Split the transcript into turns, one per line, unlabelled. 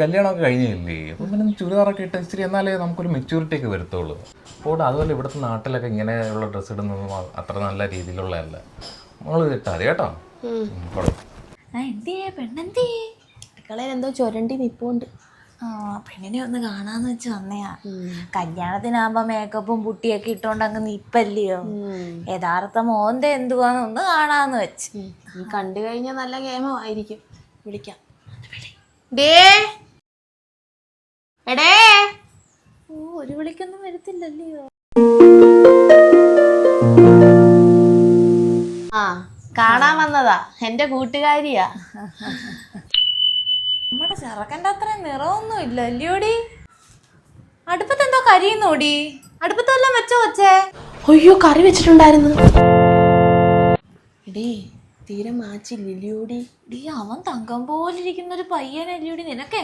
കല്യാണമൊക്കെ കഴിഞ്ഞില്ലേ, അപ്പം പിന്നെ ചുരിദാറൊക്കെ ഇട്ട് ഇച്ചിരി എന്നാലേ നമുക്കൊരു മെച്യൂരിറ്റി ഒക്കെ വരത്തുള്ളൂ. അപ്പോൾ അതുപോലെ ഇവിടുത്തെ നാട്ടിലൊക്കെ ഇങ്ങനെയുള്ള ഡ്രസ്സ് ഇടുന്നതും അത്ര നല്ല രീതിയിലുള്ളതല്ല. നമ്മൾ ഇട്ടാൽ മതി കേട്ടോ.
അടുക്കളയിൽ എന്തോ ചുരണ്ടി നിപ്പുണ്ട്.
പെണ്ണിനെ ഒന്ന് കാണാന്ന് വെച്ച് വന്നയാ. കല്യാണത്തിനാകുമ്പോ മേക്കപ്പും പുട്ടിയൊക്കെ ഇട്ടോണ്ട് അങ്ങ് നിപ്പല്ലയോ. യഥാർത്ഥ മോന്ത എന്തുവാന്ന് ഒന്ന് കാണാന്ന് വെച്ച്.
കണ്ടു കഴിഞ്ഞാൽ നല്ല ഗെയിമായിരിക്കും. വിളിക്കാം.
ഒരു വിളിക്കൊന്നും വരത്തില്ലല്ലയോ.
ആ കാണാൻ വന്നതാ, എന്റെ കൂട്ടുകാരിയാ.
നമ്മുടെ ചെറുക്കൻ്റെ അത്ര നിറമൊന്നും ഇല്ല അല്ലയോടി. അടുപ്പത്ത് എന്തോ കരിയുന്നോടി. അടുപ്പത്ത് വല്ലതും വെച്ചോ കൊച്ചേ?
അയ്യോ, കറി വെച്ചിട്ടുണ്ടായിരുന്നു. എടീ, തീരെ മാച്ചില്ലില്ലോടി.
അവൻ തങ്കം പോലിരിക്കുന്ന ഒരു പയ്യനല്ലോടി. നിനക്ക്